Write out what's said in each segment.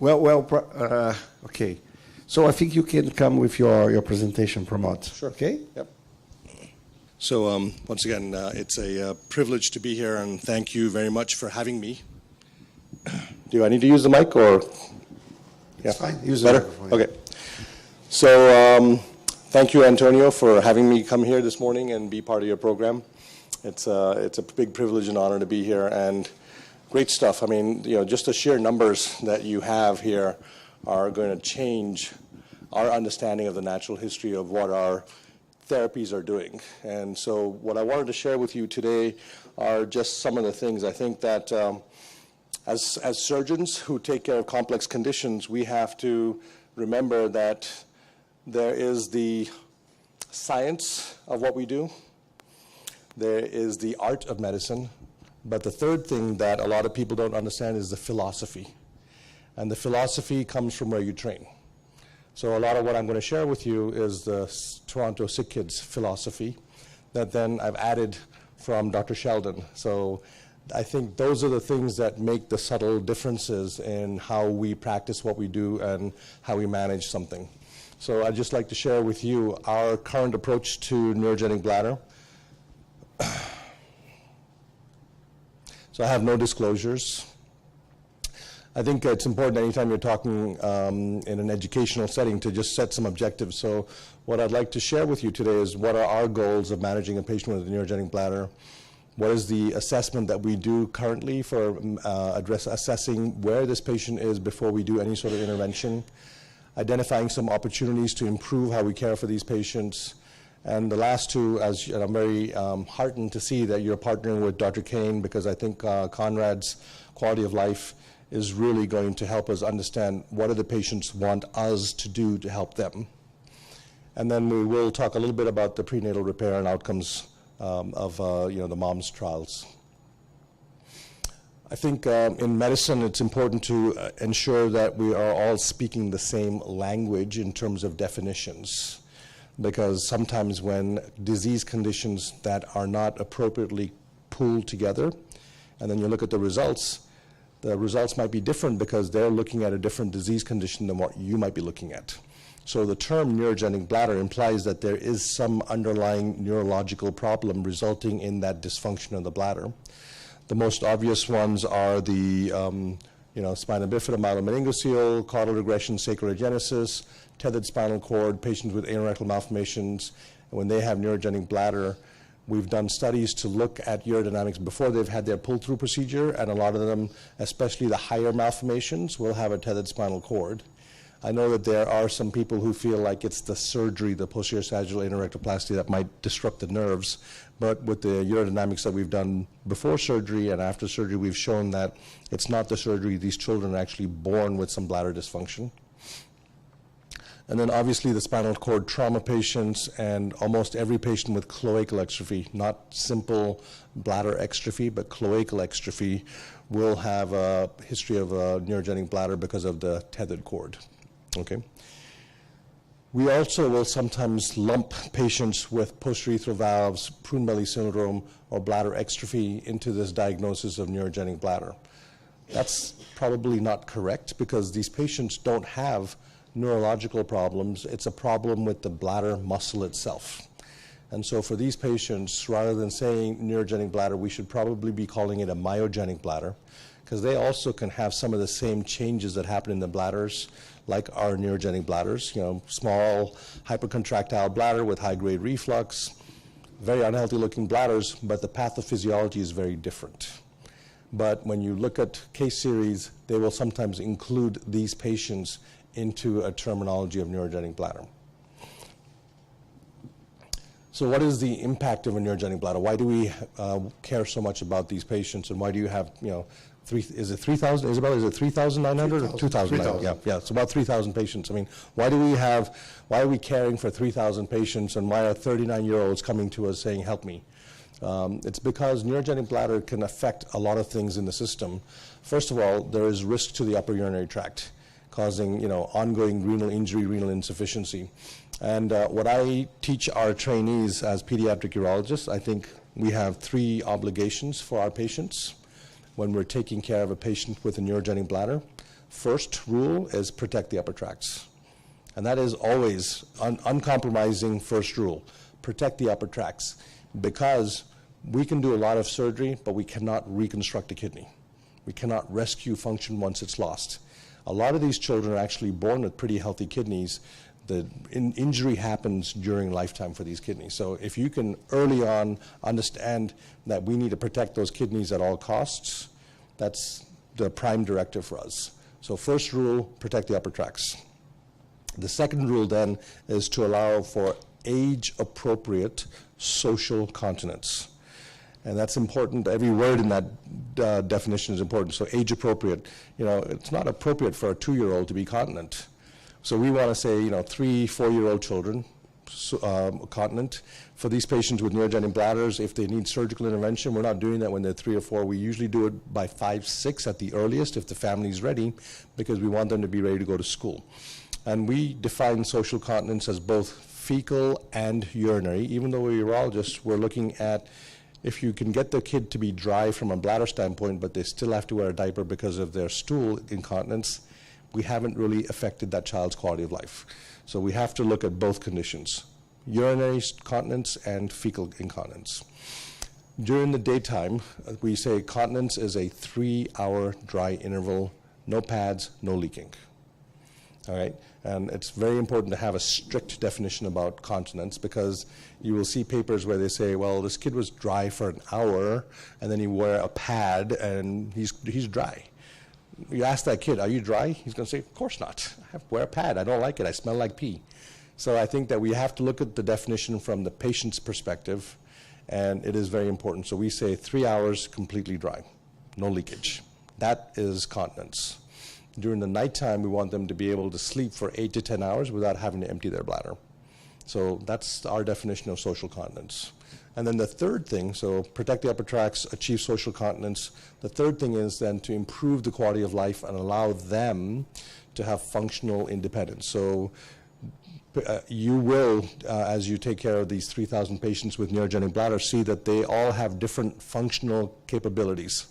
Okay. So I think you can come with your presentation, Pramod. Sure. Okay? Yep. So once again, it's a privilege to be here, and thank you very much for having me. Do I need to use the mic, or? It's fine. Use Better? the microphone. Okay. So thank you, Antonio, for having me come here this morning and be part of your program. It's a big privilege and honor to be here, and great stuff. I mean, just the sheer numbers that you have here are going to change our understanding of the natural history of what our therapies are doing. And so what I wanted to share with you today are just some of the things. I think that as surgeons who take care of complex conditions, we have to remember that there is the science of what we do, there is the art of medicine, but the third thing that a lot of people don't understand is the philosophy. And the philosophy comes from where you train. So a lot of what I'm going to share with you is the Toronto Sick Kids philosophy that then I've added from Dr. Sheldon. So I think those are the things that make the subtle differences in how we practice what we do and how we manage something. So I'd just like to share with you our current approach to neurogenic bladder. So I have no disclosures. I think it's important anytime you're talking in an educational setting to just set some objectives. So what I'd like to share with you today is what are our goals of managing a patient with a neurogenic bladder? What is the assessment that we do currently for assessing where this patient is before we do any sort of intervention? Identifying some opportunities to improve how we care for these patients. And the last two, and I'm very heartened to see that you're partnering with Dr. Kane, because I think Conrad's quality of life is really going to help us understand what do the patients want us to do to help them. And then we will talk a little bit about the prenatal repair and outcomes of the MOMS trials. I think in medicine it's important to ensure that we are all speaking the same language in terms of definitions, because sometimes when disease conditions that are not appropriately pooled together, and then you look at the results might be different because they're looking at a different disease condition than what you might be looking at. So the term neurogenic bladder implies that there is some underlying neurological problem resulting in that dysfunction of the bladder. The most obvious ones are the spina bifida, myelomeningocele, caudal regression, sacrogenesis, tethered spinal cord, patients with anorectal malformations. And when they have neurogenic bladder, we've done studies to look at urodynamics before they've had their pull-through procedure, and a lot of them, especially the higher malformations, will have a tethered spinal cord. I know that there are some people who feel like it's the surgery, the posterior sagittal anorectoplasty, that might disrupt the nerves, but with the urodynamics that we've done before surgery and after surgery, we've shown that it's not the surgery. These children are actually born with some bladder dysfunction. And then obviously the spinal cord trauma patients and almost every patient with cloacal exstrophy, not simple bladder exstrophy, but cloacal exstrophy, will have a history of a neurogenic bladder because of the tethered cord. Okay. We also will sometimes lump patients with post-urethral valves, prune belly syndrome, or bladder exstrophy into this diagnosis of neurogenic bladder. That's probably not correct because these patients don't have neurological problems. It's a problem with the bladder muscle itself. And so for these patients, rather than saying neurogenic bladder, we should probably be calling it a myogenic bladder, because they also can have some of the same changes that happen in the bladders, like our neurogenic bladders, small hypercontractile bladder with high-grade reflux, very unhealthy looking bladders, but the pathophysiology is very different. But when you look at case series, they will sometimes include these patients into a terminology of neurogenic bladder. So what is the impact of a neurogenic bladder? Why do we care so much about these patients, and why do you have, is it 3,000, Isabel, is it 3,900 or 2,000? Yeah, it's about 3,000 patients. I mean, why are we caring for 3,000 patients, and why are 39-year-olds coming to us saying, help me? It's because neurogenic bladder can affect a lot of things in the system. First of all, there is risk to the upper urinary tract, causing ongoing renal injury, renal insufficiency. And what I teach our trainees as pediatric urologists, I think we have 3 obligations for our patients when we're taking care of a patient with a neurogenic bladder. first rule is protect the upper tracts. And that is always uncompromising first rule, protect the upper tracts, because we can do a lot of surgery, but we cannot reconstruct a kidney. We cannot rescue function once it's lost. A lot of these children are actually born with pretty healthy kidneys. The injury happens during lifetime for these kidneys. So if you can early on understand that we need to protect those kidneys at all costs, that's the prime directive for us. So first rule, protect the upper tracts. The second rule then is to allow for age-appropriate social continence. And that's important. Every word in that definition is important. So age appropriate, it's not appropriate for a 2-year-old to be continent. So we want to say, 3-4-year-old children, continent. For these patients with neurogenic bladders, if they need surgical intervention, we're not doing that when they're 3 or 4. We usually do it by 5, 6 at the earliest if the family's ready, because we want them to be ready to go to school. And we define social continence as both fecal and urinary. Even though we're urologists, we're looking at if you can get the kid to be dry from a bladder standpoint, but they still have to wear a diaper because of their stool incontinence, we haven't really affected that child's quality of life. So we have to look at both conditions, urinary continence and fecal incontinence. During the daytime, we say continence is a 3-hour dry interval, no pads, no leaking. All right, and it's very important to have a strict definition about continence, because you will see papers where they say, well, this kid was dry for an hour, and then he wore a pad, and he's dry. You ask that kid, are you dry? He's going to say, of course not. I have to wear a pad. I don't like it. I smell like pee. So I think that we have to look at the definition from the patient's perspective, and it is very important. So we say 3 hours completely dry, no leakage. That is continence. During the nighttime, we want them to be able to sleep for 8 to 10 hours without having to empty their bladder. So that's our definition of social continence. And then the third thing, so protect the upper tracts, achieve social continence. The third thing is then to improve the quality of life and allow them to have functional independence. So you will, as you take care of these 3,000 patients with neurogenic bladder, see that they all have different functional capabilities.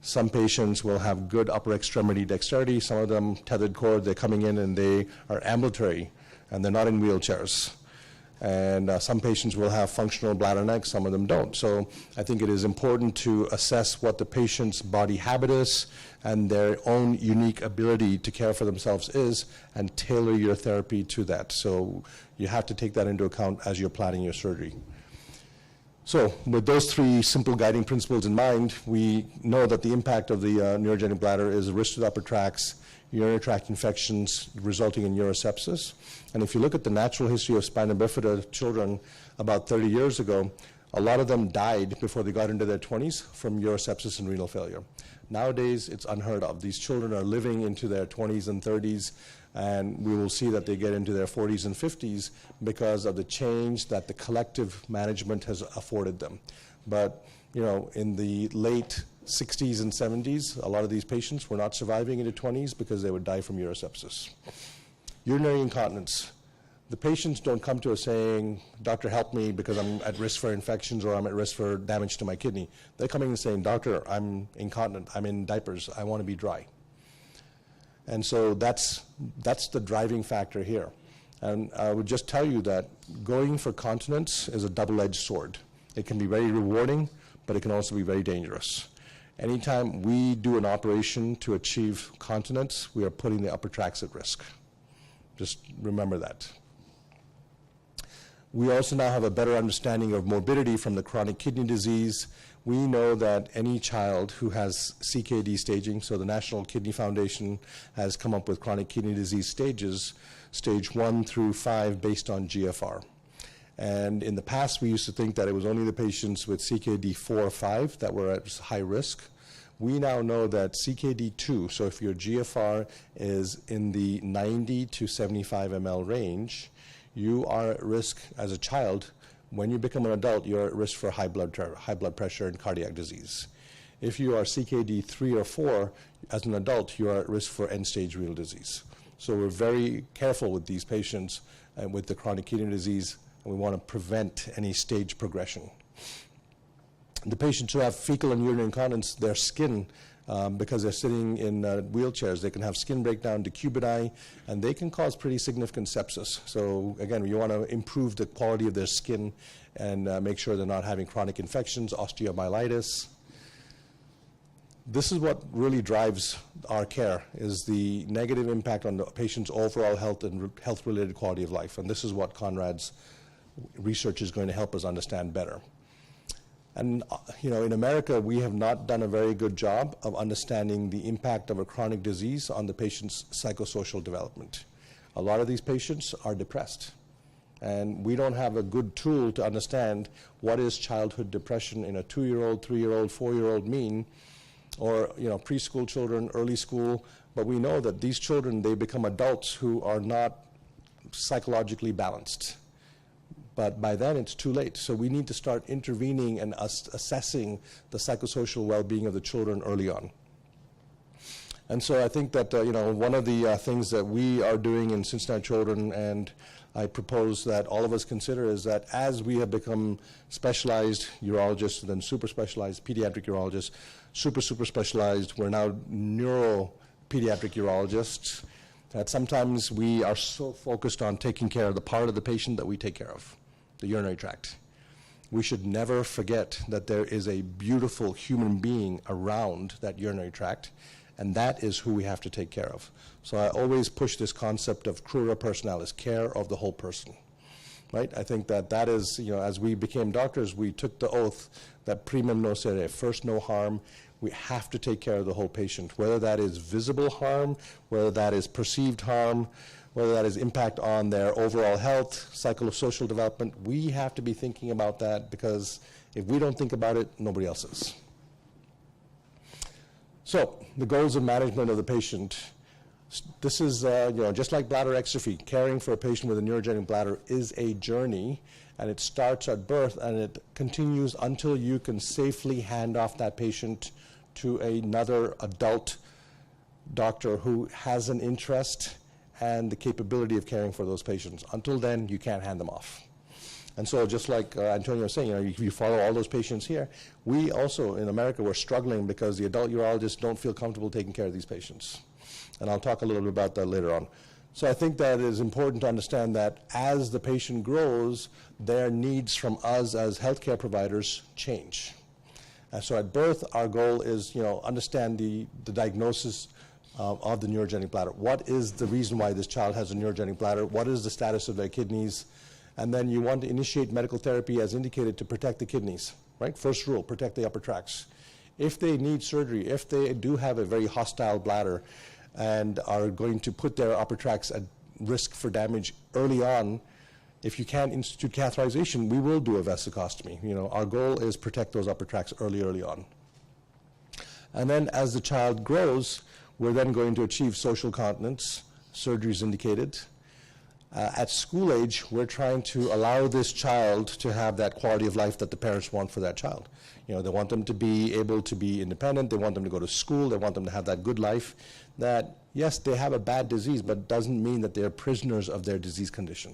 Some patients will have good upper extremity dexterity. Some of them tethered cord, they're coming in and they are ambulatory and they're not in wheelchairs. And some patients will have functional bladder neck, some of them don't. So I think it is important to assess what the patient's body habit is and their own unique ability to care for themselves is, and tailor your therapy to that. So you have to take that into account as you're planning your surgery. So with those 3 simple guiding principles in mind, we know that the impact of the neurogenic bladder is risk to the upper tracts, urinary tract infections resulting in urosepsis. And if you look at the natural history of spina bifida children about 30 years ago, a lot of them died before they got into their 20s from urosepsis and renal failure. Nowadays, it's unheard of. These children are living into their 20s and 30s, and we will see that they get into their 40s and 50s because of the change that the collective management has afforded them. But, in the late 60s and 70s, a lot of these patients were not surviving into 20s because they would die from urosepsis. Urinary incontinence. The patients don't come to us saying, doctor, help me because I'm at risk for infections or I'm at risk for damage to my kidney. They're coming and saying, doctor, I'm incontinent, I'm in diapers, I want to be dry. And so that's the driving factor here. And I would just tell you that going for continence is a double-edged sword. It can be very rewarding, but it can also be very dangerous. Anytime we do an operation to achieve continence, we are putting the upper tracts at risk. Just remember that. We also now have a better understanding of morbidity from the chronic kidney disease. We know that any child who has CKD staging, so the National Kidney Foundation has come up with chronic kidney disease stages, stage 1 through 5, based on GFR. And in the past, we used to think that it was only the patients with CKD 4 or 5 that were at high risk. We now know that CKD 2, so if your GFR is in the 90 to 75 ml range, you are at risk as a child. When you become an adult, you're at risk for high blood pressure and cardiac disease. If you are CKD 3 or 4, as an adult, you are at risk for end-stage renal disease. So we're very careful with these patients with the chronic kidney disease, and we want to prevent any stage progression. The patients who have fecal and urinary incontinence, their skin because they're sitting in wheelchairs. They can have skin breakdown, decubiti, and they can cause pretty significant sepsis. So again, you want to improve the quality of their skin and make sure they're not having chronic infections, osteomyelitis. This is what really drives our care, is the negative impact on the patient's overall health and health-related quality of life. And this is what Conrad's research is going to help us understand better. And in America, we have not done a very good job of understanding the impact of a chronic disease on the patient's psychosocial development. A lot of these patients are depressed. And we don't have a good tool to understand what is childhood depression in a 2-year-old, 3-year-old, 4-year-old mean, or preschool children, early school. But we know that these children, they become adults who are not psychologically balanced. But by then, it's too late. So we need to start intervening and assessing the psychosocial well-being of the children early on. And so I think that one of the things that we are doing in Cincinnati Children, and I propose that all of us consider, is that as we have become specialized urologists, then super specialized pediatric urologists, super specialized, we're now neuropediatric urologists, that sometimes we are so focused on taking care of the part of the patient that we take care of, the urinary tract. We should never forget that there is a beautiful human being around that urinary tract, and that is who we have to take care of. So I always push this concept of cura personalis, care of the whole person, right? I think that is, as we became doctors, we took the oath that primum nocere, first no harm. We have to take care of the whole patient, whether that is visible harm, whether that is perceived harm, whether that is impact on their overall health, psychosocial development. We have to be thinking about that, because if we don't think about it, nobody else is. So the goals of management of the patient. This is, just like bladder exstrophy, caring for a patient with a neurogenic bladder is a journey, and it starts at birth and it continues until you can safely hand off that patient to another adult doctor who has an interest and the capability of caring for those patients. Until then, you can't hand them off. And so just like Antonio was saying, if you follow all those patients here, we also in America were struggling because the adult urologists don't feel comfortable taking care of these patients. And I'll talk a little bit about that later on. So I think that it is important to understand that as the patient grows, their needs from us as healthcare providers change. And so at birth, our goal is, understand the diagnosis of the neurogenic bladder. What is the reason why this child has a neurogenic bladder? What is the status of their kidneys? And then you want to initiate medical therapy as indicated to protect the kidneys, right? First rule, protect the upper tracts. If they need surgery, if they do have a very hostile bladder and are going to put their upper tracts at risk for damage early on, if you can't institute catheterization, we will do a vesicostomy. Our goal is protect those upper tracts early on. And then as the child grows, we're then going to achieve social continence. Surgery is indicated. At school age, we're trying to allow this child to have that quality of life that the parents want for that child. They want them to be able to be independent. They want them to go to school. They want them to have that good life. That, yes, they have a bad disease, but doesn't mean that they're prisoners of their disease condition.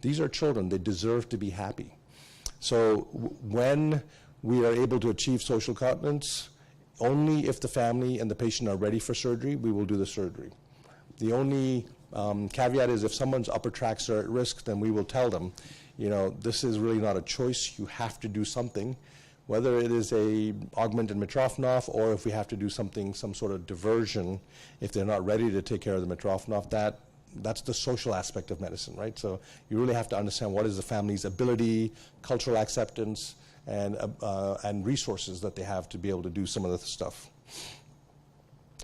These are children. They deserve to be happy. So when we are able to achieve social continence, only if the family and the patient are ready for surgery, we will do the surgery. The only caveat is if someone's upper tracts are at risk, then we will tell them, this is really not a choice. You have to do something, whether it is a augmented Mitrofanoff or if we have to do something, some sort of diversion, if they're not ready to take care of the Mitrofanoff. That's the social aspect of medicine, right? So you really have to understand what is the family's ability, cultural acceptance, and resources that they have to be able to do some of the stuff.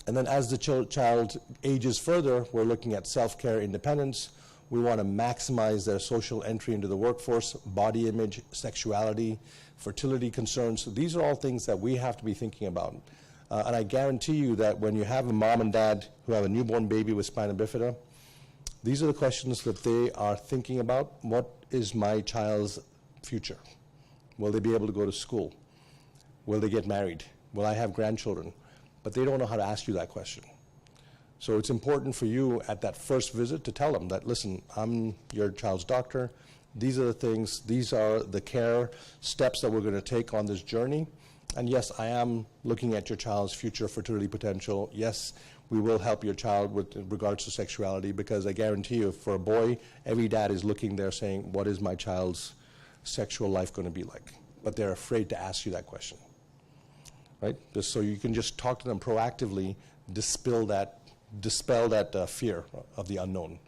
And then as the child ages further, we're looking at self-care independence. We want to maximize their social entry into the workforce, body image, sexuality, fertility concerns. So these are all things that we have to be thinking about. And I guarantee you that when you have a mom and dad who have a newborn baby with spina bifida, these are the questions that they are thinking about. What is my child's future? Will they be able to go to school? Will they get married? Will I have grandchildren? But they don't know how to ask you that question. So it's important for you at that first visit to tell them that, listen, I'm your child's doctor. These are the things, these are the care steps that we're going to take on this journey. And yes, I am looking at your child's future fertility potential. Yes, we will help your child with regards to sexuality, because I guarantee you, for a boy, every dad is looking there saying, what is my child's sexual life going to be like? But they're afraid to ask you that question, right? Just so you can just talk to them proactively, dispel that fear of the unknown.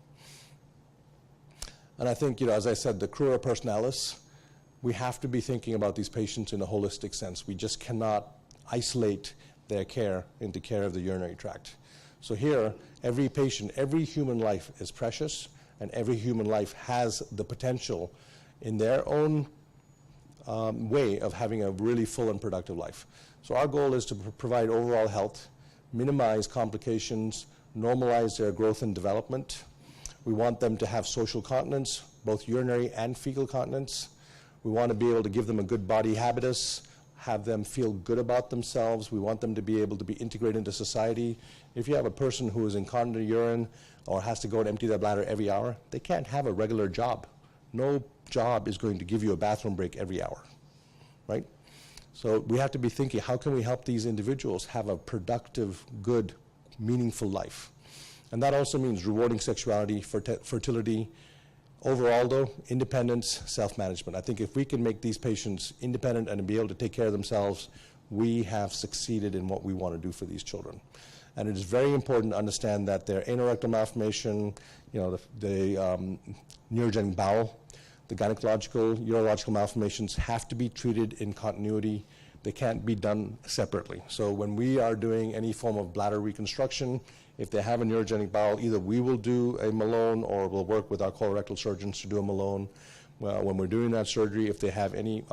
And I think, as I said, the crura personalis, we have to be thinking about these patients in a holistic sense. We just cannot isolate their care into care of the urinary tract. So here, every patient, every human life is precious, and every human life has the potential in their own way of having a really full and productive life. So our goal is to provide overall health, minimize complications, normalize their growth and development. We want them to have social continence, both urinary and fecal continence. We want to be able to give them a good body habitus, have them feel good about themselves. We want them to be able to be integrated into society. If you have a person who is incontinent urine or has to go and empty their bladder every hour, they can't have a regular job. No job is going to give you a bathroom break every hour, right? So we have to be thinking, how can we help these individuals have a productive, good, meaningful life? And that also means rewarding sexuality, fertility. Overall, though, independence, self-management. I think if we can make these patients independent and be able to take care of themselves, we have succeeded in what we want to do for these children. And it is very important to understand that their anorectal malformation, the neurogenic bowel, the gynecological, urological malformations have to be treated in continuity. They can't be done separately. So when we are doing any form of bladder reconstruction, if they have a neurogenic bowel, either we will do a Malone or we'll work with our colorectal surgeons to do a Malone. Well, when we're doing that surgery, if they have any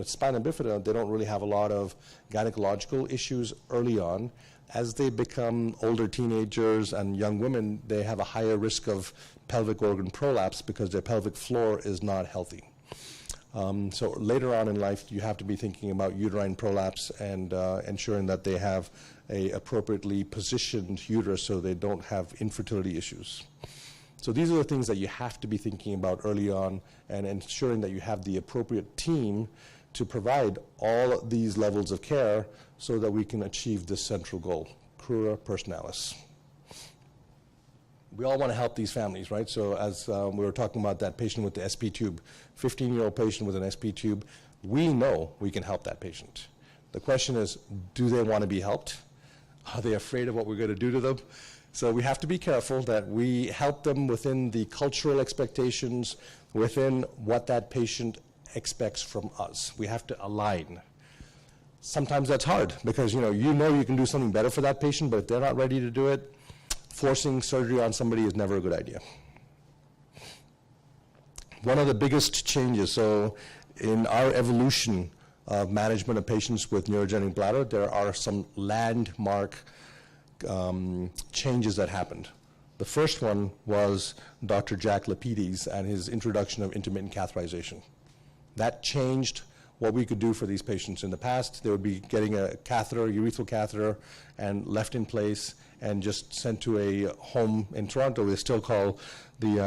spina bifida, they don't really have a lot of gynecological issues early on. As they become older teenagers and young women, they have a higher risk of pelvic organ prolapse because their pelvic floor is not healthy. So later on in life, you have to be thinking about uterine prolapse and ensuring that they have a appropriately positioned uterus so they don't have infertility issues. So these are the things that you have to be thinking about early on, and ensuring that you have the appropriate team to provide all these levels of care so that we can achieve this central goal, crura personalis. We all want to help these families, right? So as we were talking about that patient with the SP tube, 15-year-old patient with an SP tube, we know we can help that patient. The question is, do they want to be helped? Are they afraid of what we're going to do to them? So we have to be careful that we help them within the cultural expectations, within what that patient expects from us. We have to align. Sometimes that's hard because you know you can do something better for that patient, but if they're not ready to do it, forcing surgery on somebody is never a good idea. One of the biggest changes, so in our evolution of management of patients with neurogenic bladder, there are some landmark changes that happened. The first one was Dr. Jack Lapidus and his introduction of intermittent catheterization. That changed what we could do for these patients. In the past, they would be getting a catheter, urethral catheter, and left in place and just sent to a home in Toronto. They still call the,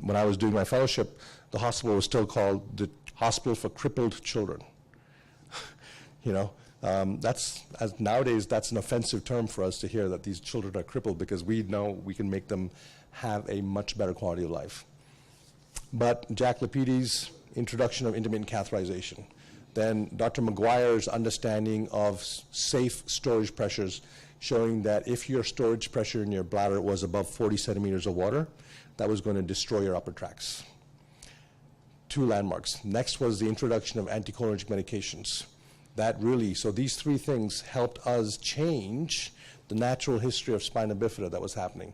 when I was doing my fellowship, the hospital was still called the Hospital for Crippled Children. Nowadays, that's an offensive term for us to hear that these children are crippled, because we know we can make them have a much better quality of life. But Jack Lapidus' introduction of intermittent catheterization, then Dr. McGuire's understanding of safe storage pressures, showing that if your storage pressure in your bladder was above 40 centimeters of water, that was going to destroy your upper tracts. Two landmarks. Next was the introduction of anticholinergic medications. That really, so these three things helped us change the natural history of spina bifida that was happening.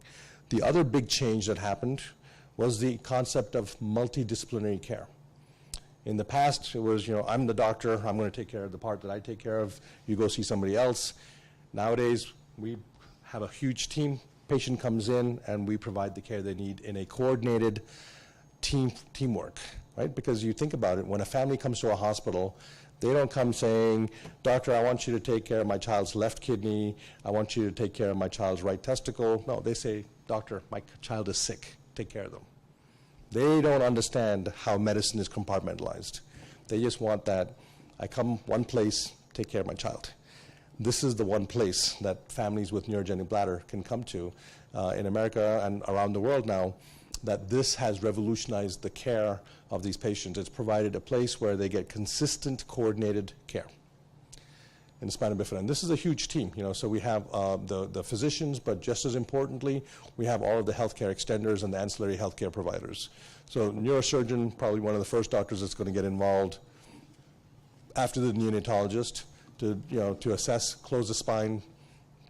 The other big change that happened was the concept of multidisciplinary care. In the past, it was, I'm the doctor, I'm going to take care of the part that I take care of, you go see somebody else. Nowadays, we have a huge team. Patient comes in, and we provide the care they need in a coordinated teamwork, right? Because you think about it, when a family comes to a hospital, they don't come saying, doctor, I want you to take care of my child's left kidney, I want you to take care of my child's right testicle. No, they say, doctor, my child is sick, take care of them. They don't understand how medicine is compartmentalized. They just want that, I come one place, take care of my child. This is the one place that families with neurogenic bladder can come to in America and around the world now, that this has revolutionized the care of these patients. It's provided a place where they get consistent, coordinated care in spina bifida. And this is a huge team, so we have the physicians, but just as importantly, we have all of the healthcare extenders and the ancillary healthcare providers. So neurosurgeon, probably one of the first doctors that's going to get involved after the neonatologist to assess, close the spine,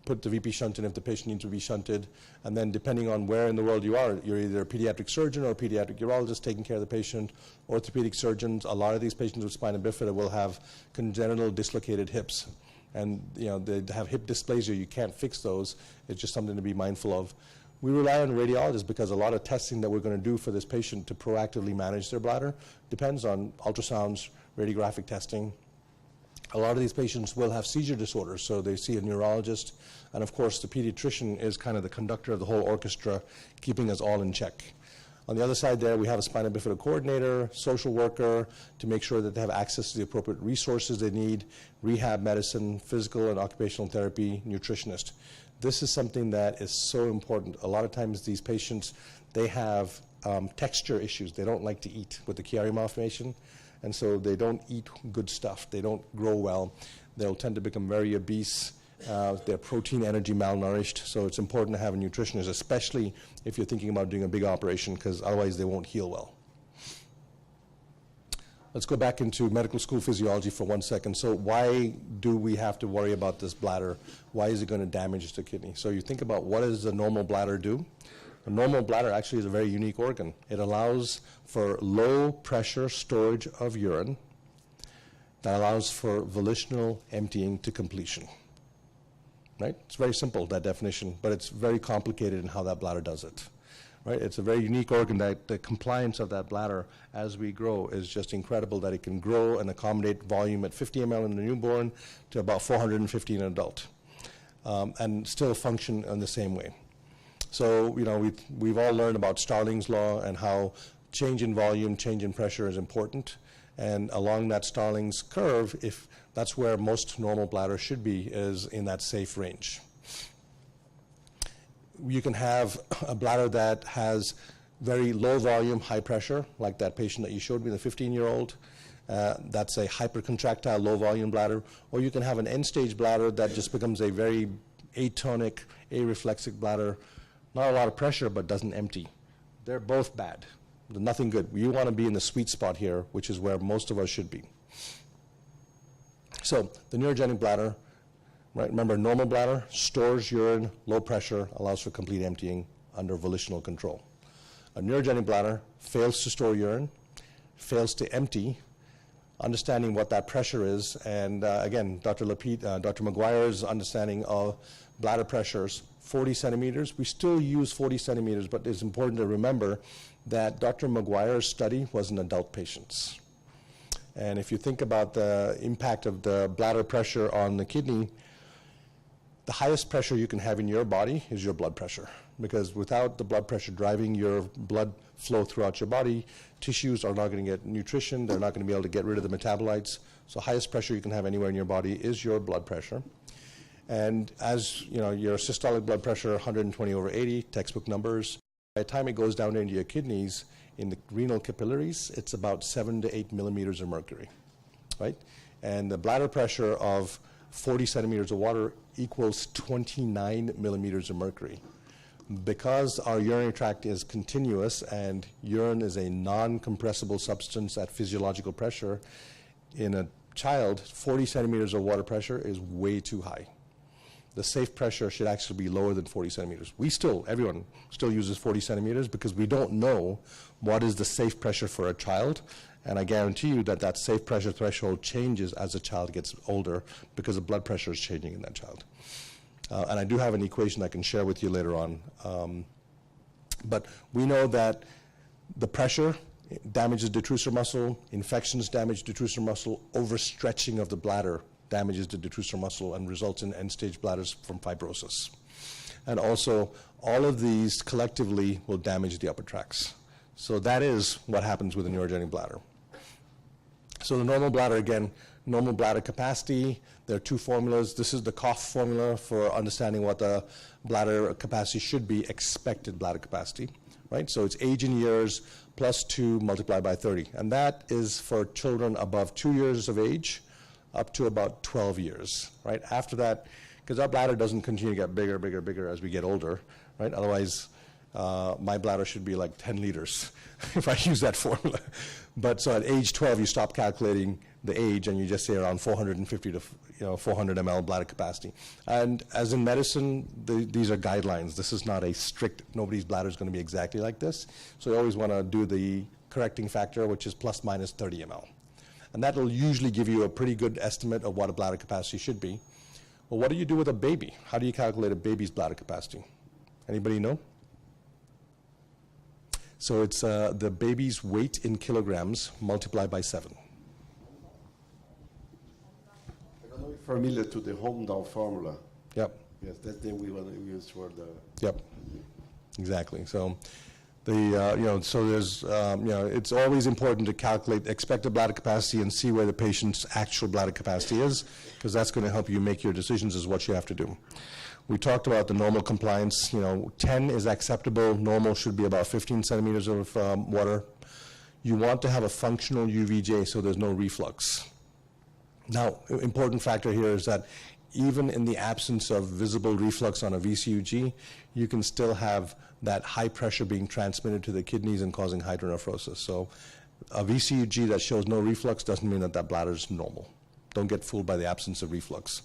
put the VP shunt in if the patient needs to be shunted, and then depending on where in the world you are, you're either a pediatric surgeon or a pediatric urologist taking care of the patient, orthopedic surgeons. A lot of these patients with spina bifida will have congenital dislocated hips, and they have hip dysplasia. You can't fix those. It's just something to be mindful of. We rely on radiologists because a lot of testing that we're going to do for this patient to proactively manage their bladder depends on ultrasounds, radiographic testing. A lot of these patients will have seizure disorders, so they see a neurologist. And of course, the pediatrician is kind of the conductor of the whole orchestra, keeping us all in check. On the other side there, we have a spina bifida coordinator, social worker, to make sure that they have access to the appropriate resources they need, rehab medicine, physical and occupational therapy, nutritionist. This is something that is so important. A lot of times these patients, they have texture issues. They don't like to eat with the Chiari malformation. And so they don't eat good stuff. They don't grow well. They'll tend to become very obese. They're protein energy malnourished. So it's important to have a nutritionist, especially if you're thinking about doing a big operation, because otherwise they won't heal well. Let's go back into medical school physiology for 1 second. So why do we have to worry about this bladder? Why is it going to damage the kidney? So you think about, what does a normal bladder do? A normal bladder actually is a very unique organ. It allows for low pressure storage of urine that allows for volitional emptying to completion. Right? It's very simple, that definition, but it's very complicated in how that bladder does it. Right? It's a very unique organ that the compliance of that bladder as we grow is just incredible, that it can grow and accommodate volume at 50 ml in the newborn to about 450 in an adult, and still function in the same way. So, we've all learned about Starling's law and how change in volume, change in pressure is important. And along that Starling's curve, if that's where most normal bladders should be, is in that safe range. You can have a bladder that has very low volume, high pressure, like that patient that you showed me, the 15-year-old. That's a hypercontractile, low volume bladder. Or you can have an end-stage bladder that just becomes a very atonic, areflexic bladder. Not a lot of pressure, but doesn't empty. They're both bad. They're nothing good. You want to be in the sweet spot here, which is where most of us should be. So the neurogenic bladder, right? Remember, normal bladder stores urine, low pressure, allows for complete emptying under volitional control. A neurogenic bladder fails to store urine, fails to empty, understanding what that pressure is. And again, Dr. McGuire's understanding of bladder pressures, 40 centimeters. We still use 40 centimeters, but it's important to remember that Dr. McGuire's study was in adult patients. And if you think about the impact of the bladder pressure on the kidney, the highest pressure you can have in your body is your blood pressure. Because without the blood pressure driving your blood flow throughout your body, tissues are not going to get nutrition. They're not going to be able to get rid of the metabolites. So highest pressure you can have anywhere in your body is your blood pressure. And as your systolic blood pressure, 120/80, textbook numbers. By the time it goes down into your kidneys, in the renal capillaries, it's about 7 to 8 millimeters of mercury, right? And the bladder pressure of 40 centimeters of water equals 29 millimeters of mercury. Because our urinary tract is continuous and urine is a non-compressible substance at physiological pressure, in a child, 40 centimeters of water pressure is way too high. The safe pressure should actually be lower than 40 centimeters. Everyone still uses 40 centimeters because we don't know what is the safe pressure for a child. And I guarantee you that that safe pressure threshold changes as the child gets older because the blood pressure is changing in that child. And I do have an equation I can share with you later on. But we know that the pressure damages detrusor muscle, infections damage detrusor muscle, overstretching of the bladder damages the detrusor muscle and results in end-stage bladders from fibrosis. And also, all of these collectively will damage the upper tracts. So that is what happens with a neurogenic bladder. So the normal bladder, again, normal bladder capacity, there are two formulas. This is the Koff formula for understanding what the bladder capacity should be, expected bladder capacity, right? So it's age in years plus 2 multiplied by 30. And that is for children above 2 years of age up to about 12 years, right? After that, because our bladder doesn't continue to get bigger, bigger, bigger as we get older, right? Otherwise, my bladder should be like 10 liters if I use that formula. But so at age 12, you stop calculating the age and you just say around 450 to 400 ml bladder capacity. And as in medicine, these are guidelines. This is not a strict, nobody's bladder is going to be exactly like this. So you always want to do the correcting factor, which is plus minus 30 ml. And that will usually give you a pretty good estimate of what a bladder capacity should be. Well, what do you do with a baby? How do you calculate a baby's bladder capacity? Anybody know? So it's the baby's weight in kilograms multiplied by 7. I don't know if you're familiar to the Holmdahl formula. Yep. Yes, that's the we want to use for the. Yep. Exactly. So so there's it's always important to calculate expected bladder capacity and see where the patient's actual bladder capacity is, because that's going to help you make your decisions as what you have to do. We talked about the normal compliance. 10 is acceptable. Normal should be about 15 centimeters of water. You want to have a functional UVJ so there's no reflux. Now, important factor here is that even in the absence of visible reflux on a VCUG, you can still have that high pressure being transmitted to the kidneys and causing hydronephrosis. So a VCUG that shows no reflux doesn't mean that bladder is normal. Don't get fooled by the absence of reflux.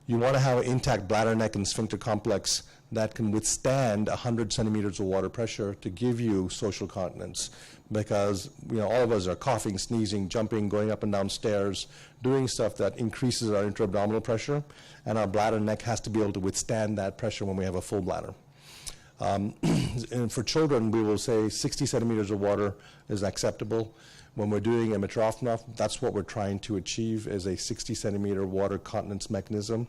You want to have an intact bladder, neck, and sphincter complex that can withstand 100 centimeters of water pressure to give you social continence, because all of us are coughing, sneezing, jumping, going up and down stairs, doing stuff that increases our intra-abdominal pressure, and our bladder and neck has to be able to withstand that pressure when we have a full bladder. And for children, we will say 60 centimeters of water is acceptable. When we're doing a mitrophanol, that's what we're trying to achieve, is a 60 centimeter water continence mechanism.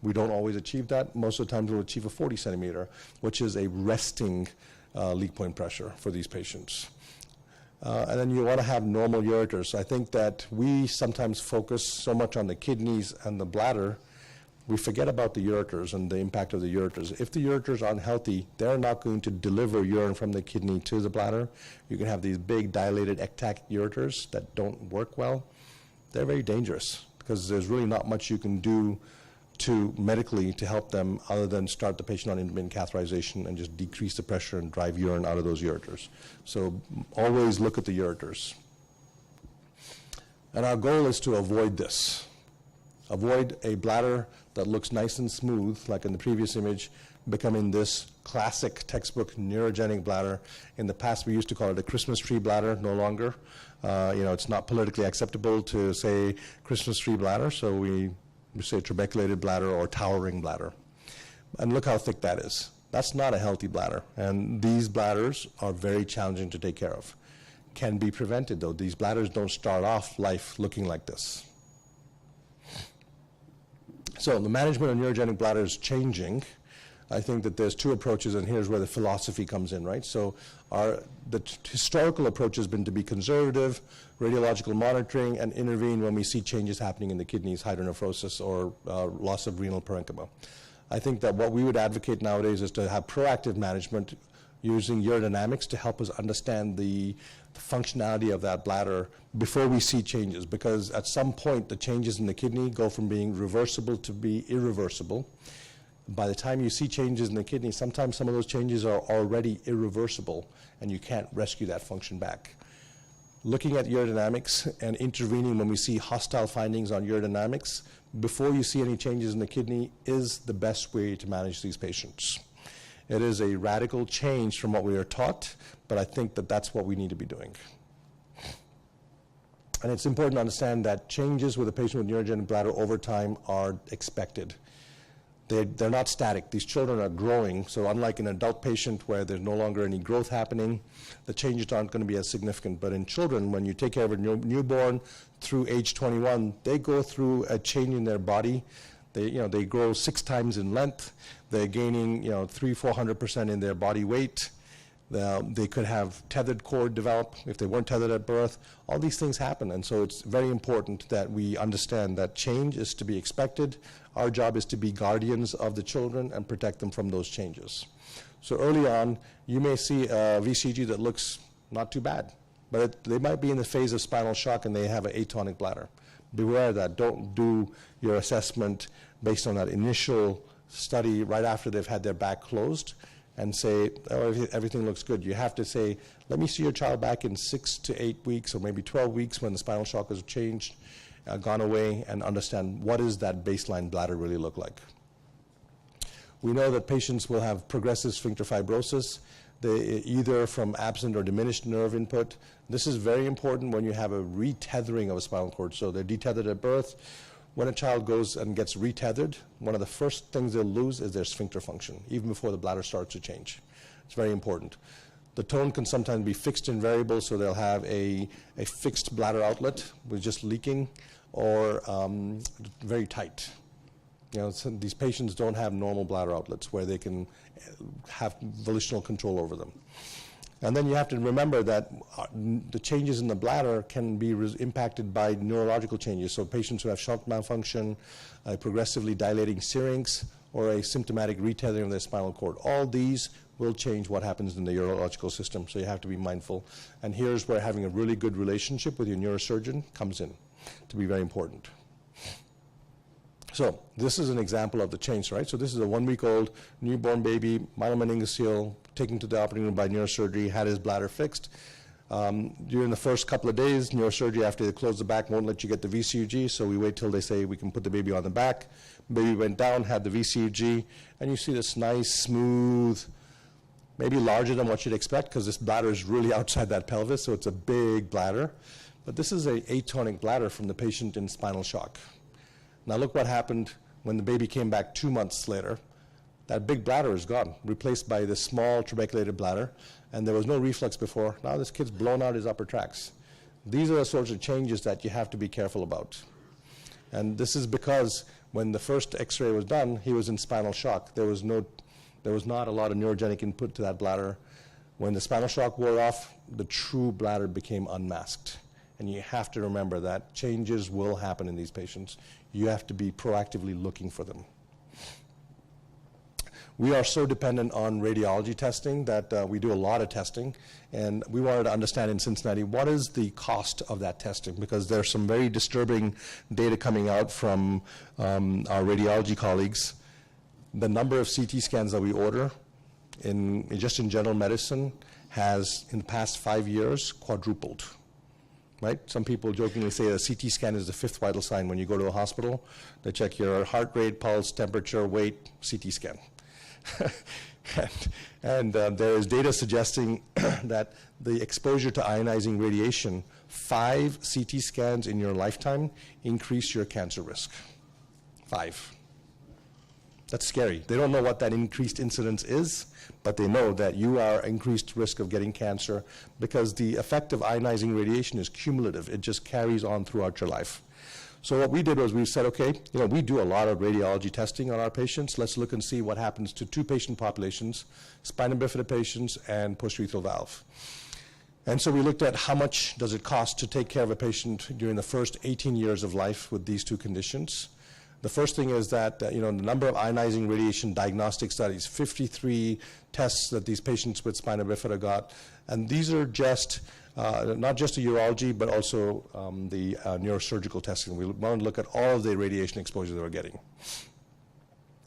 We don't always achieve that. Most of the time we'll achieve a 40 centimeter, which is a resting leak point pressure for these patients. And then you want to have normal ureters. I think that we sometimes focus so much on the kidneys and the bladder, we forget about the ureters and the impact of the ureters. If the ureters aren't healthy, they're not going to deliver urine from the kidney to the bladder. You can have these big dilated ectatic ureters that don't work well. They're very dangerous because there's really not much you can do medically to help them other than start the patient on intermittent catheterization and just decrease the pressure and drive urine out of those ureters. So always look at the ureters. And our goal is to avoid this. Avoid a bladder that looks nice and smooth, like in the previous image, becoming this classic textbook neurogenic bladder. In the past, we used to call it a Christmas tree bladder, no longer. It's not politically acceptable to say Christmas tree bladder, so we say trabeculated bladder or towering bladder. And look how thick that is. That's not a healthy bladder. And these bladders are very challenging to take care of. Can be prevented, though. These bladders don't start off life looking like this. So the management of neurogenic bladder is changing. I think that there's two approaches, and here's where the philosophy comes in, right? So the historical approach has been to be conservative, radiological monitoring, and intervene when we see changes happening in the kidneys, hydronephrosis, or loss of renal parenchyma. I think that what we would advocate nowadays is to have proactive management using urodynamics to help us understand the functionality of that bladder before we see changes, because at some point the changes in the kidney go from being reversible to be irreversible. By the time you see changes in the kidney, sometimes some of those changes are already irreversible and you can't rescue that function back. Looking at urodynamics and intervening when we see hostile findings on urodynamics before you see any changes in the kidney is the best way to manage these patients. It is a radical change from what we are taught, but I think that that's what we need to be doing. And it's important to understand that changes with a patient with neurogenic bladder over time are expected. They're not static. These children are growing, so unlike an adult patient where there's no longer any growth happening, the changes aren't going to be as significant. But in children, when you take care of a newborn through age 21, they go through a change in their body. They grow 6 times in length. They're gaining 300–400% in their body weight. They could have tethered cord develop if they weren't tethered at birth. All these things happen, and so it's very important that we understand that change is to be expected. Our job is to be guardians of the children and protect them from those changes. So early on, you may see a VCG that looks not too bad, but they might be in the phase of spinal shock and they have an atonic bladder. Beware of that. Don't do your assessment based on that initial study right after they've had their back closed and say, oh, everything looks good. You have to say, let me see your child back in 6 to 8 weeks or maybe 12 weeks when the spinal shock has changed, gone away, and understand what does that baseline bladder really look like. We know that patients will have progressive sphincter fibrosis, either from absent or diminished nerve input. This is very important when you have a retethering of a spinal cord. So they're detethered at birth. When a child goes and gets retethered, one of the first things they'll lose is their sphincter function, even before the bladder starts to change. It's very important. The tone can sometimes be fixed and variable, so they'll have a fixed bladder outlet with just leaking, or very tight. You know, these patients don't have normal bladder outlets where they can have volitional control over them. And then you have to remember that the changes in the bladder can be impacted by neurological changes. So patients who have shunt malfunction, a progressively dilating syrinx, or a symptomatic retethering of their spinal cord. All these will change what happens in the urological system, so you have to be mindful. And here's where having a really good relationship with your neurosurgeon comes in to be very important. So this is an example of the change, right? So this is a 1-week-old newborn baby, myelomeningocele, taken to the operating room by neurosurgery, had his bladder fixed. During the first couple of days, neurosurgery, after they close the back, won't let you get the VCUG, so we wait till they say we can put the baby on the back. Baby went down, had the VCUG, and you see this nice, smooth, maybe larger than what you'd expect, because this bladder is really outside that pelvis, so it's a big bladder. But this is an atonic bladder from the patient in spinal shock. Now look what happened when the baby came back 2 months later. That big bladder is gone, replaced by this small trabeculated bladder, and there was no reflux before. Now this kid's blown out his upper tracts. These are the sorts of changes that you have to be careful about. And this is because when the first x-ray was done, he was in spinal shock. There was not a lot of neurogenic input to that bladder. When the spinal shock wore off, the true bladder became unmasked. And you have to remember that changes will happen in these patients. You have to be proactively looking for them. We are so dependent on radiology testing that we do a lot of testing, and we wanted to understand in Cincinnati what is the cost of that testing, because there's some very disturbing data coming out from our radiology colleagues. The number of CT scans that we order just in general medicine has, in the past 5 years, quadrupled. Right? Some people jokingly say a CT scan is the 5th vital sign when you go to a hospital. They check your heart rate, pulse, temperature, weight, CT scan. and there is data suggesting that the exposure to ionizing radiation, 5 CT scans in your lifetime increase your cancer risk. 5. That's scary. They don't know what that increased incidence is, but they know that you are increased risk of getting cancer because the effect of ionizing radiation is cumulative. It just carries on throughout your life. So what we did was we said, okay, we do a lot of radiology testing on our patients. Let's look and see what happens to 2 patient populations, spina bifida patients and posturethral valve. And so we looked at how much does it cost to take care of a patient during the first 18 years of life with these 2 conditions. The first thing is that, the number of ionizing radiation diagnostic studies, 53 tests that these patients with spina bifida got. And these are just, not just the urology, but also the neurosurgical testing. We want to look at all of the radiation exposure they were getting.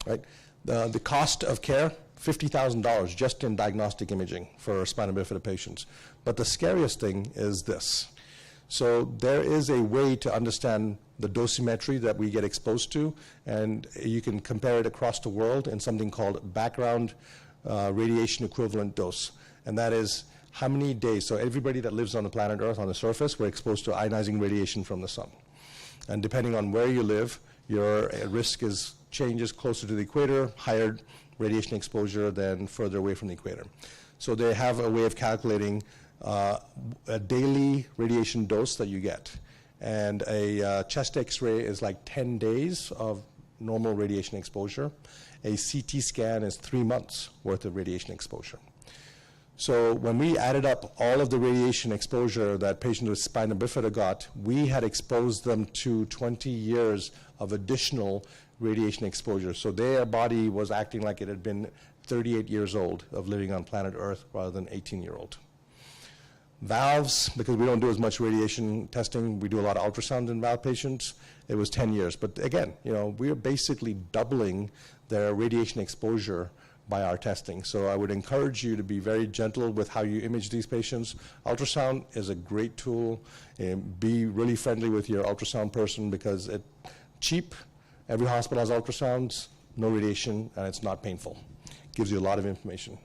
Right? The cost of care, $50,000 just in diagnostic imaging for spina bifida patients. But the scariest thing is this. So there is a way to understand the dosimetry that we get exposed to, and you can compare it across the world in something called background radiation equivalent dose. And that is how many days, so everybody that lives on the planet Earth on the surface, we're exposed to ionizing radiation from the sun. And depending on where you live, your risk changes closer to the equator, higher radiation exposure than further away from the equator. So they have a way of calculating a daily radiation dose that you get. And a chest x-ray is like 10 days of normal radiation exposure. A CT scan is 3 months worth of radiation exposure. So when we added up all of the radiation exposure that patients with spina bifida got, we had exposed them to 20 years of additional radiation exposure. So their body was acting like it had been 38 years old of living on planet Earth rather than 18-year-old. Valves, because we don't do as much radiation testing, we do a lot of ultrasound in valve patients, it was 10 years. But again, we're basically doubling their radiation exposure by our testing. So I would encourage you to be very gentle with how you image these patients. Ultrasound is a great tool. Be really friendly with your ultrasound person because it's cheap. Every hospital has ultrasounds, no radiation, and it's not painful. Gives you a lot of information.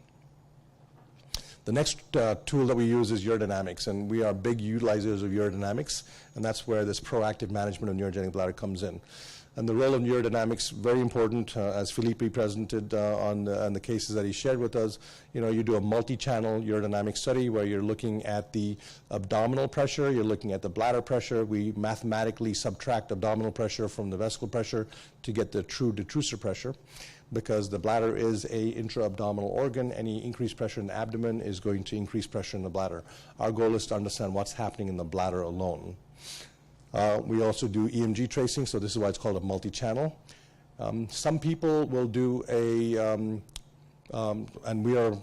The next tool that we use is urodynamics, and we are big utilizers of urodynamics, and that's where this proactive management of neurogenic bladder comes in. And the role of urodynamics, very important, as Philippe presented on the cases that he shared with us. You do a multi-channel urodynamic study where you're looking at the abdominal pressure, you're looking at the bladder pressure. We mathematically subtract abdominal pressure from the vesical pressure to get the true detrusor pressure. Because the bladder is a intra-abdominal organ, any increased pressure in the abdomen is going to increase pressure in the bladder. Our goal is to understand what's happening in the bladder alone. We also do EMG tracing, so this is why it's called a multi-channel. Some people will do and we are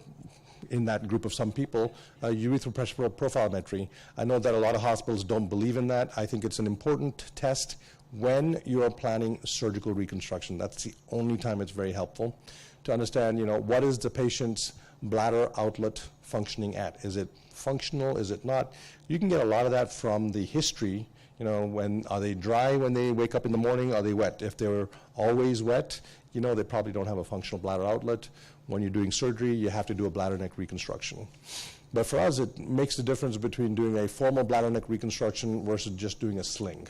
in that group of some people, urethral pressure profilometry. I know that a lot of hospitals don't believe in that. I think it's an important test when you are planning surgical reconstruction. That's the only time it's very helpful to understand, what is the patient's bladder outlet functioning at? Is it functional? Is it not? You can get a lot of that from the history. When are they dry when they wake up in the morning? Are they wet? If they're always wet, they probably don't have a functional bladder outlet. When you're doing surgery, you have to do a bladder neck reconstruction. But for us, it makes the difference between doing a formal bladder neck reconstruction versus just doing a sling.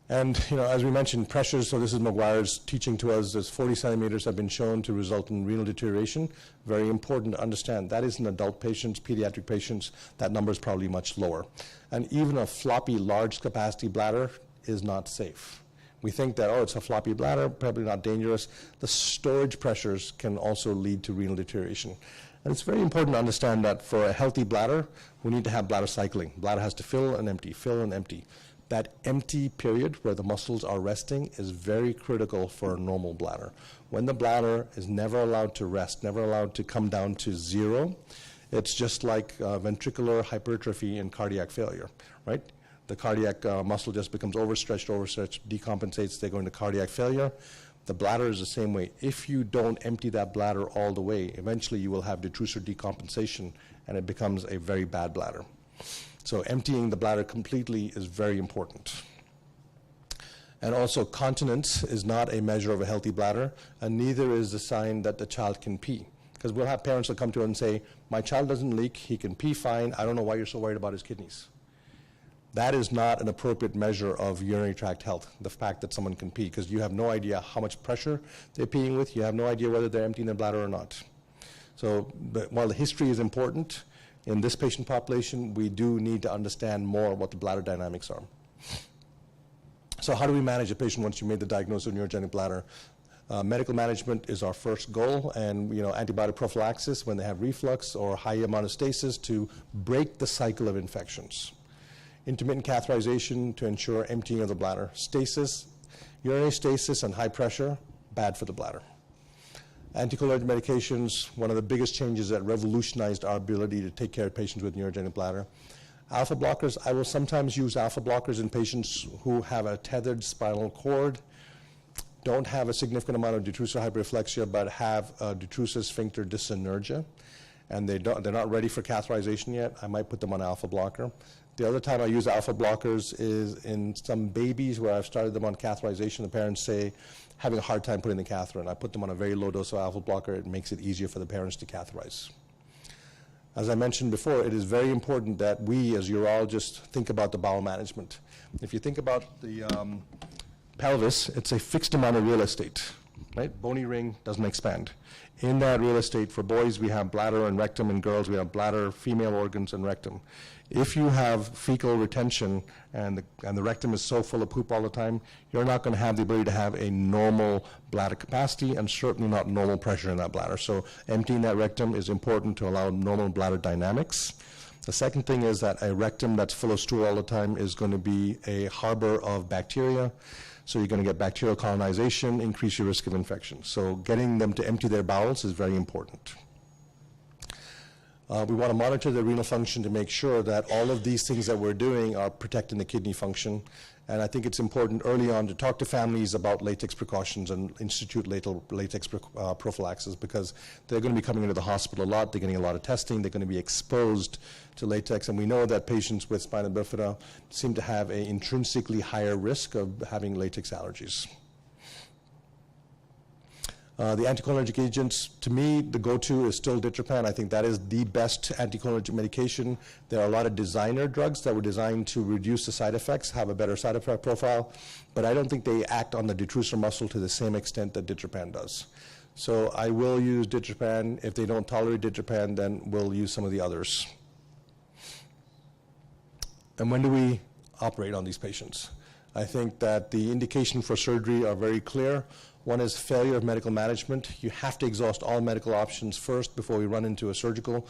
And, as we mentioned, pressures, so this is McGuire's teaching to us, there's 40 centimeters have been shown to result in renal deterioration. Very important to understand. That is in adult patients, pediatric patients, that number is probably much lower. And even a floppy, large capacity bladder is not safe. We think that, it's a floppy bladder, probably not dangerous. The storage pressures can also lead to renal deterioration. And it's very important to understand that for a healthy bladder, we need to have bladder cycling. Bladder has to fill and empty, fill and empty. That empty period where the muscles are resting is very critical for a normal bladder. When the bladder is never allowed to rest, never allowed to come down to zero, it's just like ventricular hypertrophy and cardiac failure, right? The cardiac muscle just becomes overstretched, decompensates, they go into cardiac failure. The bladder is the same way. If you don't empty that bladder all the way, eventually you will have detrusor decompensation and it becomes a very bad bladder. So emptying the bladder completely is very important. And also continence is not a measure of a healthy bladder, and neither is the sign that the child can pee. Because we'll have parents that come to us and say, my child doesn't leak, he can pee fine, I don't know why you're so worried about his kidneys. That is not an appropriate measure of urinary tract health, the fact that someone can pee, because you have no idea how much pressure they're peeing with, you have no idea whether they're emptying their bladder or not. So while the history is important, in this patient population, we do need to understand more what the bladder dynamics are. So how do we manage a patient once you made the diagnosis of neurogenic bladder? Medical management is our first goal, and antibiotic prophylaxis when they have reflux or high amount of stasis to break the cycle of infections. Intermittent catheterization to ensure emptying of the bladder. Stasis, urinary stasis and high pressure, bad for the bladder. Anticholinergic medications, one of the biggest changes that revolutionized our ability to take care of patients with neurogenic bladder. Alpha blockers, I will sometimes use alpha blockers in patients who have a tethered spinal cord, don't have a significant amount of detrusor hyperreflexia, but have detrusor sphincter dysynergia, and they're not ready for catheterization yet. I might put them on alpha blocker. The other time I use alpha blockers is in some babies where I've started them on catheterization. The parents say, having a hard time putting the catheter in. I put them on a very low dose of alpha blocker. It makes it easier for the parents to catheterize. As I mentioned before, it is very important that we as urologists think about the bowel management. If you think about the pelvis, it's a fixed amount of real estate. right? Bony ring doesn't expand. In that real estate, for boys, we have bladder and rectum, and girls, we have bladder, female organs, and rectum. If you have fecal retention and the rectum is so full of poop all the time, you're not going to have the ability to have a normal bladder capacity and certainly not normal pressure in that bladder. So emptying that rectum is important to allow normal bladder dynamics. The second thing is that a rectum that's full of stool all the time is going to be a harbor of bacteria. So you're going to get bacterial colonization, increase your risk of infection. So getting them to empty their bowels is very important. We want to monitor the renal function to make sure that all of these things that we're doing are protecting the kidney function. And I think it's important early on to talk to families about latex precautions and institute latex prophylaxis, because they're going to be coming into the hospital a lot. They're getting a lot of testing. They're going to be exposed to latex. And we know that patients with spina bifida seem to have an intrinsically higher risk of having latex allergies. The anticholinergic agents, to me, the go-to is still ditropan. I think that is the best anticholinergic medication. There are a lot of designer drugs that were designed to reduce the side effects, have a better side effect profile, but I don't think they act on the detrusor muscle to the same extent that ditropan does. So I will use ditropan. If they don't tolerate ditropan, then we'll use some of the others. And when do we operate on these patients? I think that the indication for surgery are very clear. One is failure of medical management. You have to exhaust all medical options first before we run into a surgical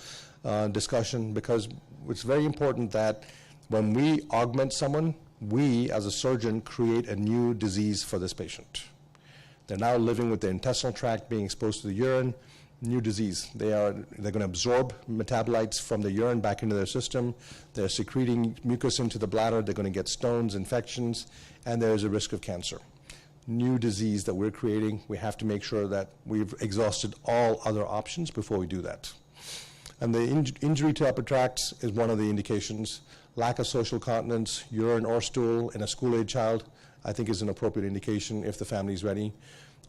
discussion, because it's very important that when we augment someone, we as a surgeon create a new disease for this patient. They're now living with the intestinal tract being exposed to the urine, new disease. They're going to absorb metabolites from the urine back into their system. They're secreting mucus into the bladder. They're going to get stones, infections, and there's a risk of cancer. New disease that we're creating. We have to make sure that we've exhausted all other options before we do that. And the injury to upper tracts is one of the indications. Lack of social continence, urine or stool in a school-age child, I think is an appropriate indication if the family's ready.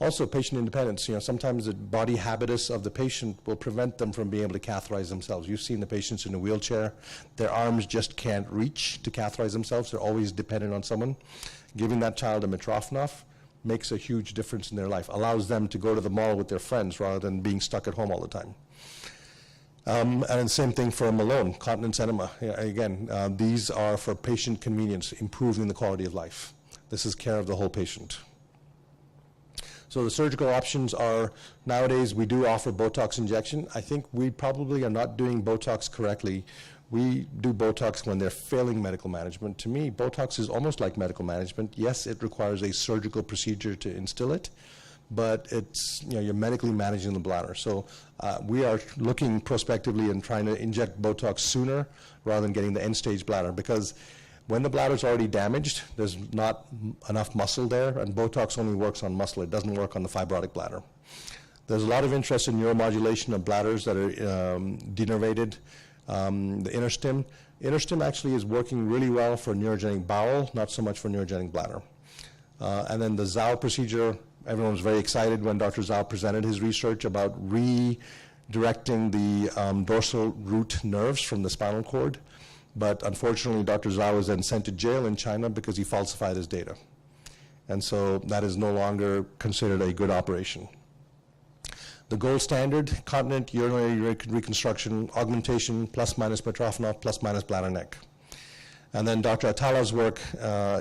Also, patient independence. Sometimes the body habitus of the patient will prevent them from being able to catheterize themselves. You've seen the patients in a wheelchair. Their arms just can't reach to catheterize themselves. They're always dependent on someone. Giving that child a Mitrofanoff makes a huge difference in their life, allows them to go to the mall with their friends rather than being stuck at home all the time. And the same thing for Malone, continence enema. Again, these are for patient convenience, improving the quality of life. This is care of the whole patient. So the surgical options are, nowadays we do offer Botox injection. I think we probably are not doing Botox correctly. We do Botox when they're failing medical management. To me, Botox is almost like medical management. Yes, it requires a surgical procedure to instill it, but it's, you're medically managing the bladder. So we are looking prospectively and trying to inject Botox sooner rather than getting the end-stage bladder, because when the bladder is already damaged, there's not enough muscle there, and Botox only works on muscle. It doesn't work on the fibrotic bladder. There's a lot of interest in neuromodulation of bladders that are denervated. The inner stim. Inner stim actually is working really well for neurogenic bowel, not so much for neurogenic bladder. And then the Zhao procedure, everyone was very excited when Dr. Zhao presented his research about redirecting the dorsal root nerves from the spinal cord. But unfortunately, Dr. Zhao was then sent to jail in China because he falsified his data. And so that is no longer considered a good operation. The gold standard, continent urinary reconstruction, augmentation, plus minus Mitrofanoff, plus minus bladder neck. And then Dr. Atala's work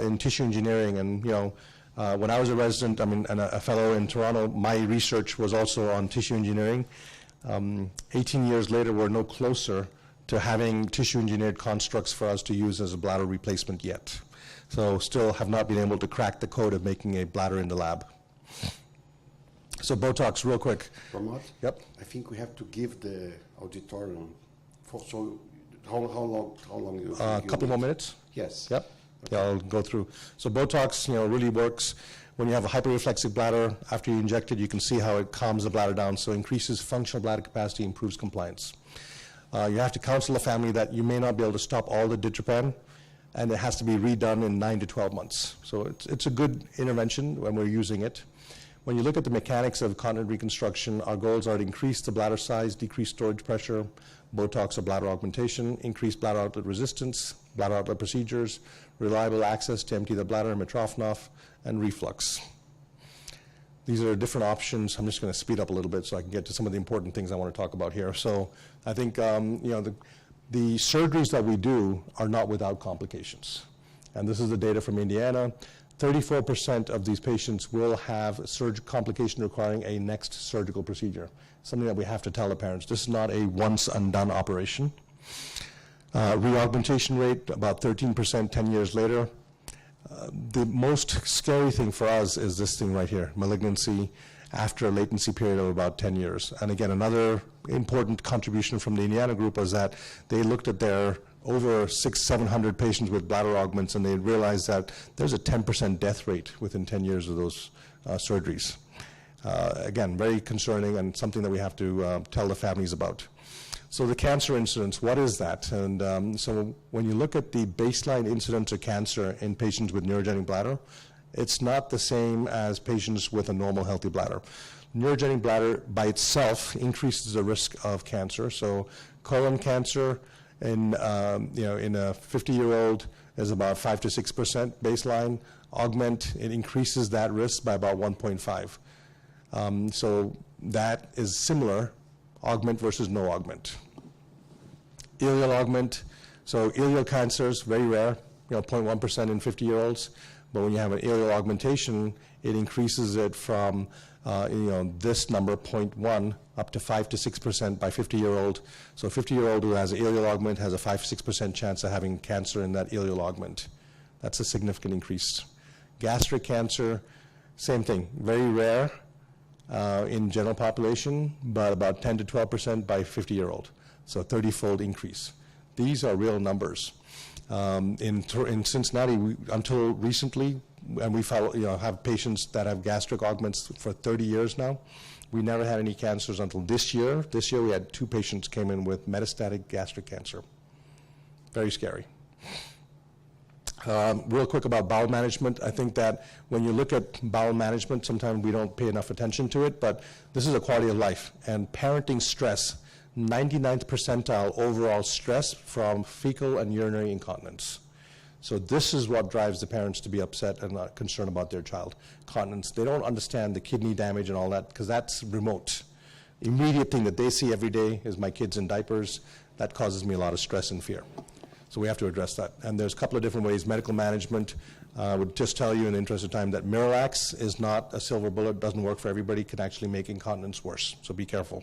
in tissue engineering, and when I was a resident, and a fellow in Toronto, my research was also on tissue engineering. 18 years later, we're no closer to having tissue engineered constructs for us to use as a bladder replacement yet. So still have not been able to crack the code of making a bladder in the lab. So Botox, real quick. Pramod? Yep. I think we have to give the auditorium. So how long you? A couple more minutes. Yes. Yep. Okay. Yeah, I'll go through. So Botox, really works when you have a hyperreflexive bladder. After you inject it, you can see how it calms the bladder down. So increases functional bladder capacity, improves compliance. You have to counsel a family that you may not be able to stop all the ditropan, and it has to be redone in 9 to 12 months. So it's a good intervention when we're using it. When you look at the mechanics of continent reconstruction, our goals are to increase the bladder size, decrease storage pressure, Botox or bladder augmentation, increase bladder outlet resistance, bladder outlet procedures, reliable access to empty the bladder, Mitrofanoff, and reflux. These are different options. I'm just going to speed up a little bit so I can get to some of the important things I want to talk about here. So I think the surgeries that we do are not without complications. And this is the data from Indiana. 34% of these patients will have complication requiring a next surgical procedure, something that we have to tell the parents. This is not a once and done operation. Reaugmentation rate, about 13% 10 years later. The most scary thing for us is this thing right here, malignancy after a latency period of about 10 years. And again, another important contribution from the Indiana group was that they looked at their over 600-700 patients with bladder augments, and they realized that there's a 10% death rate within 10 years of those surgeries. Again, very concerning and something that we have to tell the families about. So the cancer incidence, what is that? And so when you look at the baseline incidence of cancer in patients with neurogenic bladder, it's not the same as patients with a normal healthy bladder. Neurogenic bladder by itself increases the risk of cancer. So colon cancer in a 50-year-old is about 5 to 6% baseline. Augment, it increases that risk by about 1.5. So that is similar, augment versus no augment. Ileal augment, so ileal cancers, very rare, 0.1% in 50-year-olds. But when you have an ileal augmentation, it increases it from this number, 0.1, up to 5 to 6% by 50-year-old. So a 50-year-old who has an ileal augment has a 5 to 6% chance of having cancer in that ileal augment. That's a significant increase. Gastric cancer, same thing, very rare in general population, but about 10 to 12% by 50-year-old. So a 30-fold increase. These are real numbers. In Cincinnati, until recently, and we have patients that have gastric augments for 30 years now. We never had any cancers until this year. This year we had 2 patients came in with metastatic gastric cancer. Very scary. Real quick about bowel management. I think that when you look at bowel management, sometimes we don't pay enough attention to it, but this is a quality of life. And parenting stress, 99th percentile overall stress from fecal and urinary incontinence. So this is what drives the parents to be upset and concerned about their child. Continence. They don't understand the kidney damage and all that because that's remote. Immediate thing that they see every day is my kids in diapers. That causes me a lot of stress and fear. So we have to address that. And there's a couple of different ways. Medical management, I would just tell you in the interest of time that Miralax is not a silver bullet, doesn't work for everybody, can actually make incontinence worse. So be careful.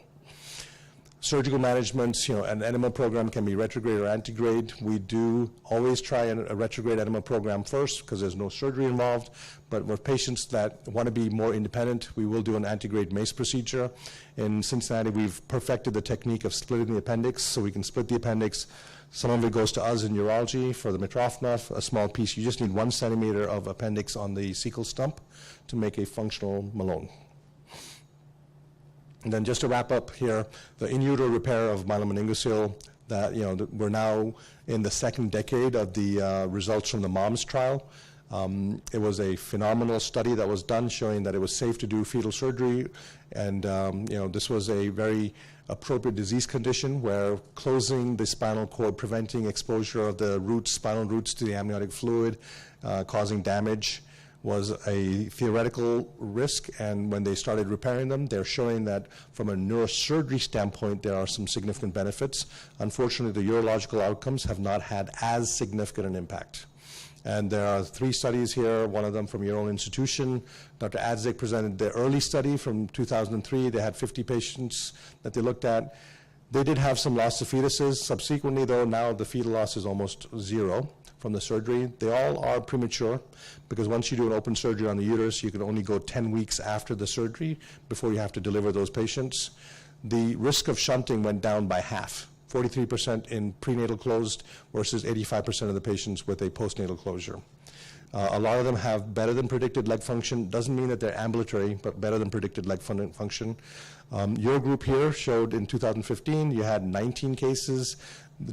Surgical management, an enema program can be retrograde or antegrade. We do always try a retrograde enema program first because there's no surgery involved. But with patients that want to be more independent, we will do an antegrade MACE procedure. In Cincinnati, we've perfected the technique of splitting the appendix, so we can split the appendix. Some of it goes to us in urology for the Mitrofanoff, a small piece. You just need 1 centimeter of appendix on the cecal stump to make a functional Malone. And then just to wrap up here, the in utero repair of myelomeningocele, that we're now in the 2nd decade of the results from the MOMS trial. It was a phenomenal study that was done showing that it was safe to do fetal surgery, and this was a very appropriate disease condition where closing the spinal cord, preventing exposure of the roots, spinal roots to the amniotic fluid, causing damage, was a theoretical risk, and when they started repairing them, they're showing that from a neurosurgery standpoint, there are some significant benefits. Unfortunately, the urological outcomes have not had as significant an impact. And there are 3 studies here, one of them from your own institution. Dr. Adzik presented the early study from 2003. They had 50 patients that they looked at. They did have some loss of fetuses. Subsequently, though, now the fetal loss is almost 0 from the surgery. They all are premature because once you do an open surgery on the uterus, you can only go 10 weeks after the surgery before you have to deliver those patients. The risk of shunting went down by half, 43% in prenatal closed versus 85% of the patients with a postnatal closure. A lot of them have better than predicted leg function. Doesn't mean that they're ambulatory, but better than predicted leg function. Your group here showed in 2015 you had 19 cases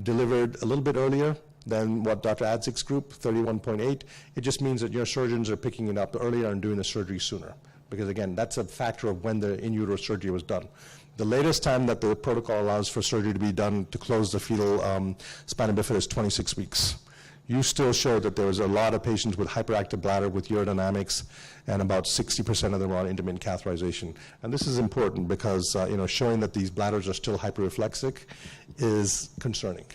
delivered a little bit earlier than what Dr. Adzik's group, 31.8. It just means that your surgeons are picking it up earlier and doing the surgery sooner. Because again, that's a factor of when the in utero surgery was done. The latest time that the protocol allows for surgery to be done to close the fetal spina bifida is 26 weeks. you still showed that there was a lot of patients with hyperactive bladder with urodynamics, and about 60% of them were on intermittent catheterization. And this is important because showing that these bladders are still hyperreflexic is concerning.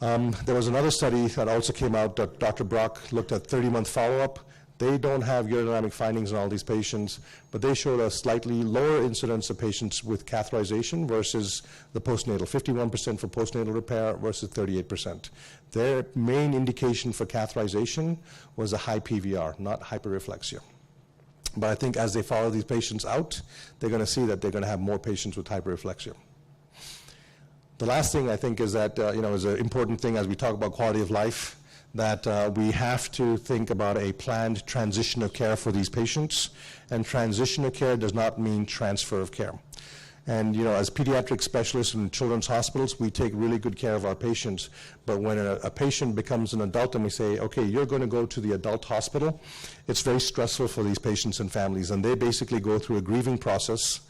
There was another study that also came out that Dr. Brock looked at 30-month follow-up. They don't have urodynamic findings in all these patients, but they showed a slightly lower incidence of patients with catheterization versus the postnatal, 51% for postnatal repair versus 38%. Their main indication for catheterization was a high PVR, not hyperreflexia. But I think as they follow these patients out, they're going to see that they're going to have more patients with hyperreflexia. The last thing I think is that, is an important thing as we talk about quality of life, that we have to think about a planned transition of care for these patients. And transition of care does not mean transfer of care. And, as pediatric specialists in children's hospitals, we take really good care of our patients. But when a patient becomes an adult and we say, okay, you're going to go to the adult hospital, it's very stressful for these patients and families. And they basically go through a grieving process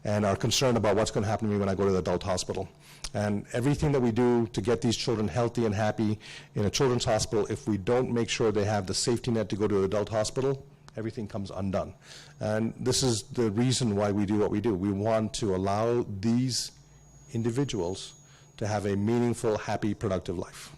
and are concerned about what's going to happen to me when I go to the adult hospital. And everything that we do to get these children healthy and happy in a children's hospital, if we don't make sure they have the safety net to go to an adult hospital, everything comes undone. And this is the reason why we do what we do. We want to allow these individuals to have a meaningful, happy, productive life.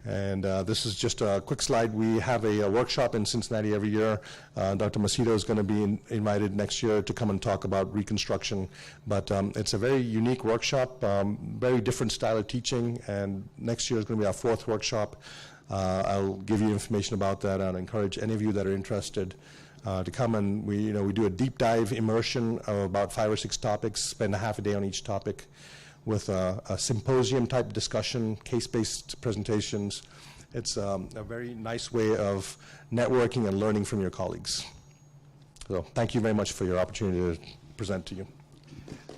And this is just a quick slide. We have a workshop in Cincinnati every year. Dr. Macedo is going to be invited next year to come and talk about reconstruction. But it's a very unique workshop, very different style of teaching. And next year is going to be our 4th workshop. I'll give you information about that and encourage any of you that are interested to come. And we do a deep dive immersion of about 5 or 6 topics, spend a half a day on each topic, with a symposium-type discussion, case-based presentations. It's a very nice way of networking and learning from your colleagues. So thank you very much for your opportunity to present to you.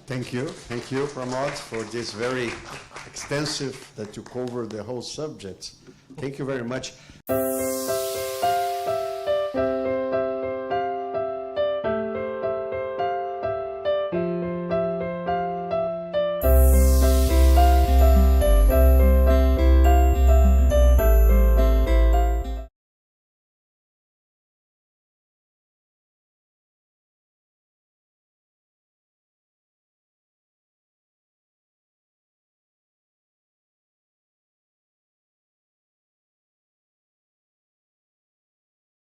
Thank you, Pramod, for this very extensive, that you cover the whole subject. Thank you very much.